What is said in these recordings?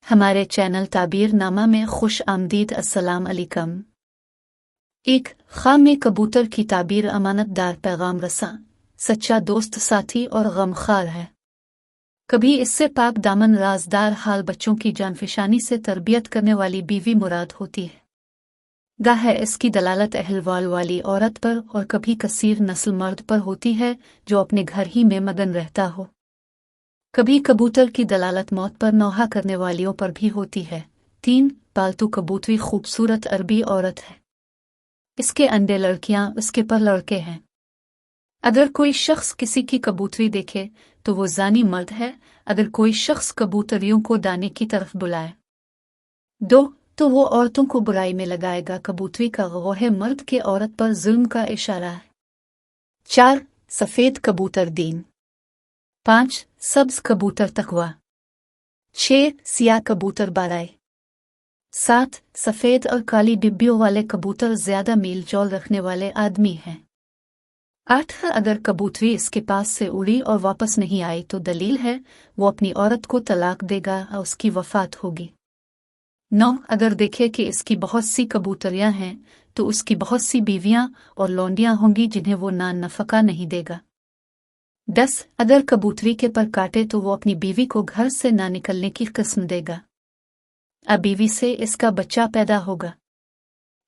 हमारे चैनल ताबीर नामा में खुश आमदीद। अस्सलाम अलैकुम। एक ख्वाब में कबूतर की ताबीर अमानतदार पैगाम रसा, सच्चा दोस्त, साथी और गमखार है। कभी इससे पाक दामन राजदार हाल बच्चों की जानफिशानी से तरबियत करने वाली बीवी मुराद होती है। गाह इसकी दलालत अहलवाल वाली औरत पर और कभी कसीर नस्ल मर्द पर होती है जो अपने घर ही में मगन रहता हो। कभी कबूतर की दलालत मौत पर नौहा करने वालियों पर भी होती है। 3 पालतू कबूतरी खूबसूरत अरबी औरत है। इसके अंडे लड़कियां, उसके पर लड़के हैं। अगर कोई शख्स किसी की कबूतरी देखे तो वो जानी मर्द है। अगर कोई शख्स कबूतरियों को दाने की तरफ बुलाए 2 तो वो औरतों को बुराई में लगाएगा। कबूतरी का गौह मर्द के औरत पर जुल्म का इशारा है। 4 सफेद कबूतर दीन। 5 सब्ज कबूतर तकवा। 6 सियाह कबूतर बाराए। 7 सफेद और काली डिब्बियों वाले कबूतर ज्यादा मेल जोल रखने वाले आदमी हैं। 8 अगर कबूतरी इसके पास से उड़ी और वापस नहीं आई तो दलील है वो अपनी औरत को तलाक देगा और उसकी वफात होगी। 9 अगर देखे कि इसकी बहुत सी कबूतरियां हैं तो उसकी बहुत सी बीवियां और लौंडियां होंगी जिन्हें वो नान नफका नहीं देगा। 10 अगर कबूतरी के पर काटे तो वो अपनी बीवी को घर से ना निकलने की कसम देगा। अब बीवी से इसका बच्चा पैदा होगा।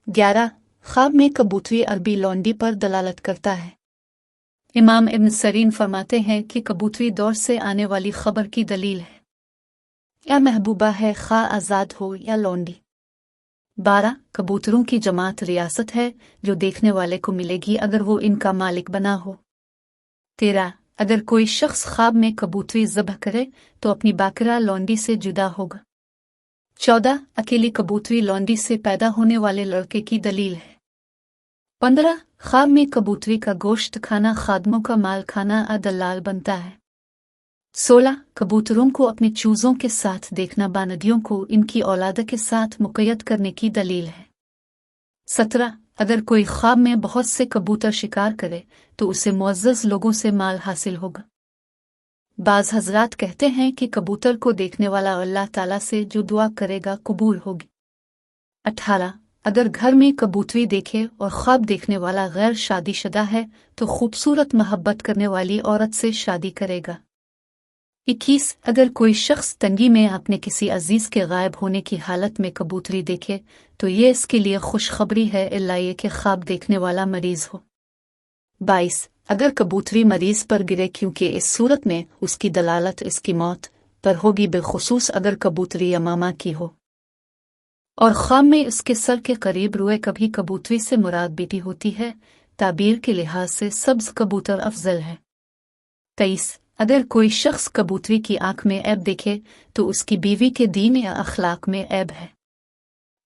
11 ख्वाब में कबूतरी अरबी लौंडी पर दलालत करता है। इमाम इब्न सरीन फरमाते हैं कि कबूतरी दौर से आने वाली खबर की दलील है। या महबूबा है, खा आज़ाद हो या लौंडी। 12 कबूतरों की जमात रियासत है जो देखने वाले को मिलेगी अगर वो इनका मालिक बना हो। 13 अगर कोई शख्स ख्वाब में कबूतरी ज़बह करे तो अपनी बाकरा लौंडी से जुदा होगा। 14 अकेली कबूतरी लौंडी से पैदा होने वाले लड़के की दलील है। 15 ख्वाब में कबूतरी का गोश्त खाना खादमों का माल खाना दलाल बनता है। 16 कबूतरों को अपने चूजों के साथ देखना बानदियों को इनकी औलाद के साथ मुक़य्यद करने की दलील है। 17 अगर कोई ख्वाब में बहुत से कबूतर शिकार करे तो उसे मुअज़्ज़ज़ लोगों से माल हासिल होगा। बाज़ हज़रात कहते हैं कि कबूतर को देखने वाला अल्लाह ताला से जो दुआ करेगा कबूल होगी। 18 अगर घर में कबूतरी देखे और ख्वाब देखने वाला गैर शादीशुदा है तो खूबसूरत मोहब्बत करने वाली औरत से शादी करेगा। 21 अगर कोई शख्स तंगी में अपने किसी अजीज के गायब होने की हालत में कबूतरी देखे तो ये इसके लिए खुशखबरी है, इल्ला ये कि ख्वाब देखने वाला मरीज हो। 22 अगर कबूतरी मरीज पर गिरे क्योंकि इस सूरत में उसकी दलालत इसकी मौत पर होगी, बेखुसूस अगर कबूतरी यमामा की हो और ख्वाब में उसके सर के करीब रोए। कभी कबूतरी से मुराद बेटी होती है। ताबीर के लिहाज से सब्ज कबूतर अफजल है। 23 अगर कोई शख्स कबूतरी की आंख में ऐब देखे तो उसकी बीवी के दीन या अखलाक में ऐब है।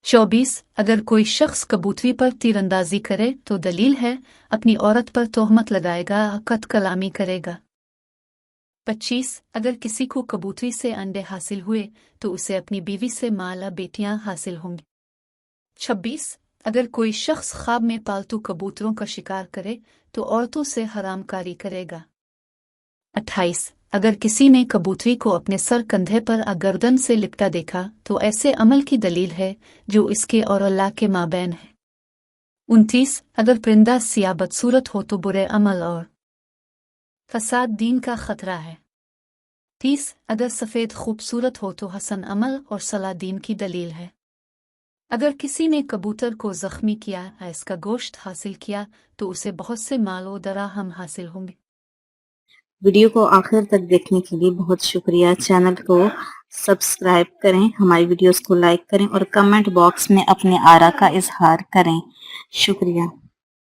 24 अगर कोई शख्स कबूतरी पर तीरंदाजी करे तो दलील है अपनी औरत पर तोहमत लगाएगा, कत कलामी करेगा। 25 अगर किसी को कबूतरी से अंडे हासिल हुए तो उसे अपनी बीवी से माला बेटियां हासिल होंगी। 26 अगर कोई शख्स ख्वाब में पालतू कबूतरों का शिकार करे तो औरतों से हरामकारी करेगा। 28 अगर किसी ने कबूतरी को अपने सर कंधे पर गर्दन से लिपटा देखा तो ऐसे अमल की दलील है जो इसके और अल्लाह के माबैन है। 29 अगर परिंदा सिया बदसूरत हो तो बुरे अमल और फसाद दीन का खतरा है। 30 अगर सफ़ेद खूबसूरत हो तो हसन अमल और सलाह दीन की दलील है। अगर किसी ने कबूतर को जख्मी किया, इसका गोश्त हासिल किया तो उसे बहुत से माल और दराहम हासिल होंगे। वीडियो को आखिर तक देखने के लिए बहुत शुक्रिया। चैनल को सब्सक्राइब करें, हमारी वीडियोस को लाइक करें और कमेंट बॉक्स में अपने आरा का इजहार करें। शुक्रिया।